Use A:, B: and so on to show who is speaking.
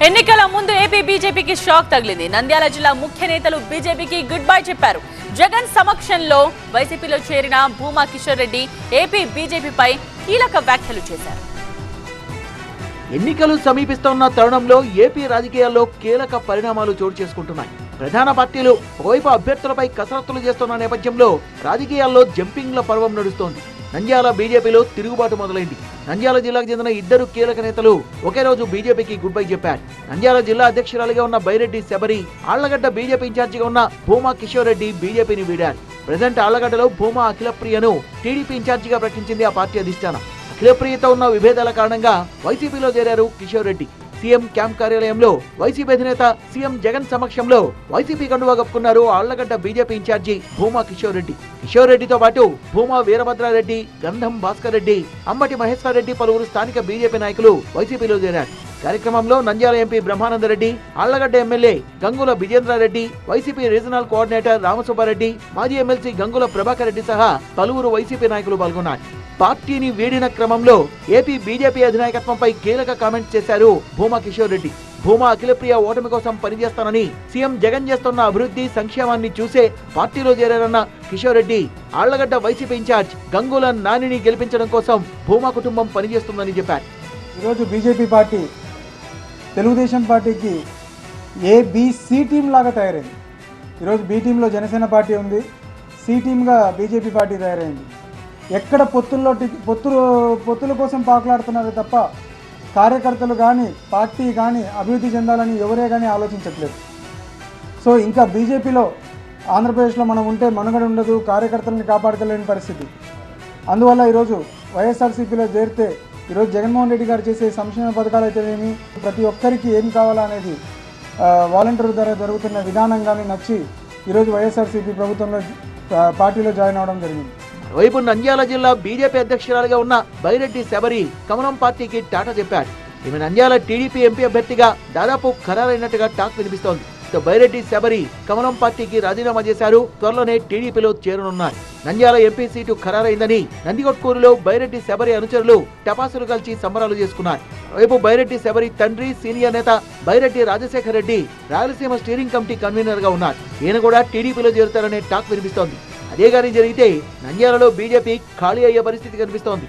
A: ఎన్నికల ముందు ఏపీ బీజేపీకి షాక్ తగిలింది. నంద్యాల జిల్లా ముఖ్య నేతలు బీజేపీకి గుడ్ బై చెప్పారు. జగన్ సమక్షంలో వైసీపీలో చేరిన భూమా కిషోర్ రెడ్డి ఏపీ బీజేపీపై కీలక వ్యాఖ్యలు చేశారు.
B: ఎన్నికలు సమీపిస్తున్న తరుణంలో ఏపీ రాజకీయాల్లో కీలక పరిణామాలు చోటు చేసుకుంటున్నాయి. ప్రధాన పార్టీలు ఒకవైపు అభ్యర్థులపై కసరత్తులు చేస్తున్న నేపథ్యంలో రాజకీయాల్లో జంపింగ్ల పర్వం నడుస్తోంది. నంద్యాల బీజేపీలో తిరుగుబాటు మొదలైంది. నంద్యాల జిల్లాకు చెందిన ఇద్దరు కీలక నేతలు ఒకే రోజు బీజేపీకి గుడ్ బై చెప్పారు. నంద్యాల జిల్లా అధ్యక్షురాలిగా ఉన్న బైరెడ్డి శబరి, ఆళ్లగడ్డ బీజేపీ ఇన్ఛార్జిగా ఉన్న భూమా కిషోర్ రెడ్డి బీజేపీని వీడారు. ప్రజెంట్ ఆళ్లగడ్డలో భూమా అఖిలప్రియను టీడీపీ ఇన్ఛార్జిగా ప్రకటించింది ఆ పార్టీ అధిష్టానం. అఖిలప్రియతో ఉన్న విభేదాల కారణంగా వైసీపీలో చేరారు కిషోర్ రెడ్డి. సీఎం క్యాంప్ కార్యాలయంలో వైసీపీ అధినేత సీఎం జగన్ సమక్షంలో వైసీపీ కండువా కప్పుకున్నారు ఆళ్లగడ్డ బీజేపీ ఇన్ఛార్జి భూమా కిషోర్ రెడ్డి. కిషోర్ రెడ్డితో పాటు భూమా వీరభద్రారెడ్డి, గంధం భాస్కర్ రెడ్డి, అమ్మటి మహేశ్వర్ రెడ్డి పలువురు స్థానిక బీజేపీ నాయకులు వైసీపీలో చేరారు. కార్యక్రమంలో Nandyal MP Brahmananda Reddy, Allagadda MLA Gangula Vijendra Reddy, YCP regional coordinator Ramasubba Reddy, మాజీ ఎమ్మెల్సీ గంగుల ప్రభాకర్ రెడ్డి సహా పలువురు వైసీపీ నాయకులు పాల్గొన్నారు. పార్టీని వీడిన క్రమంలో ఏపీ బీజేపీ అధినాయకత్వంపై కీలక కామెంట్స్ చేశారు భూమా కిషోర్ రెడ్డి. భూమా అఖిలప్రియ ఓటమి కోసం పనిచేస్తానని, సీఎం జగన్ చేస్తున్న అభివృద్ధి సంక్షేమాన్ని చూసే పార్టీలో చేరారన్న కిషోర్ రెడ్డి, ఆళ్లగడ్డ వైసీపీ ఇన్ఛార్జ్ గంగుల నానిని గెలిపించడం కోసం భూమా కుటుంబం పనిచేస్తుందని చెప్పారు.
C: ఈరోజు బీజేపీ పార్టీ తెలుగుదేశం పార్టీకి ఏబిసి టీం లాగా తయారైంది. ఈరోజు బి టీంలో జనసేన పార్టీ ఉంది, సి టీంగా బీజేపీ పార్టీ తయారైంది. ఎక్కడ పొత్తుల కోసం పాకులాడుతున్నారు తప్ప కార్యకర్తలు కానీ పార్టీ కానీ అభివృద్ధి చెందాలని ఎవరే కానీ ఆలోచించట్లేదు. సో ఇంకా బీజేపీలో ఆంధ్రప్రదేశ్లో మనం ఉంటే మనుగడ ఉండదు, కార్యకర్తలని కాపాడుకోలేని పరిస్థితి. అందువల్ల ఈరోజు వైఎస్ఆర్సీపీలో చేరితే ఈరోజు జగన్మోహన్ రెడ్డి గారు చేసే సంక్షేమ పథకాలు అయితేనేమి, ప్రతి ఒక్కరికి ఏం కావాలా అనేది వాలంటీర్ ద్వారా జరుగుతున్న విధానం కానీ నచ్చి ఈరోజు వైఎస్ఆర్సీపీ ప్రభుత్వంలో పార్టీలో జాయిన్ అవడం జరిగింది.
B: వైపు నంద్యాల జిల్లా బీజేపీ అధ్యక్షురాలుగా ఉన్న బైరెడ్డి శబరి కమలం పార్టీకి టాటా చెప్పారు. ఈమె నంద్యాల టీడీపీ ఎంపీ అభ్యర్థిగా దాదాపు ఖరారైనట్టుగా టాక్ వినిపిస్తోంది. బైరెడ్డి శబరి కమలం పార్టీకి రాజీనామా చేశారు. త్వరలోనే టీడీపీలో చేరనున్నారు. నంద్యాల ఎంపీ సీటు ఖరారైందని నందికొట్కూరులో బైరెడ్డి శబరి అనుచరులు టపాసులు కాల్చి సంబరాలు చేసుకున్నారు. వైపు బైరెడ్డి శబరి తండ్రి సీనియర్ నేత Byreddy Rajasekhar Reddy Rayalaseema steering committee convener గా ఉన్నారు. ఈయన కూడా టీడీపీలో చేరుతారనే టాక్ వినిపిస్తోంది. అదే గాని జరిగితే నంద్యాలలో బీజేపీ ఖాళీ అయ్యే పరిస్థితి కనిపిస్తోంది.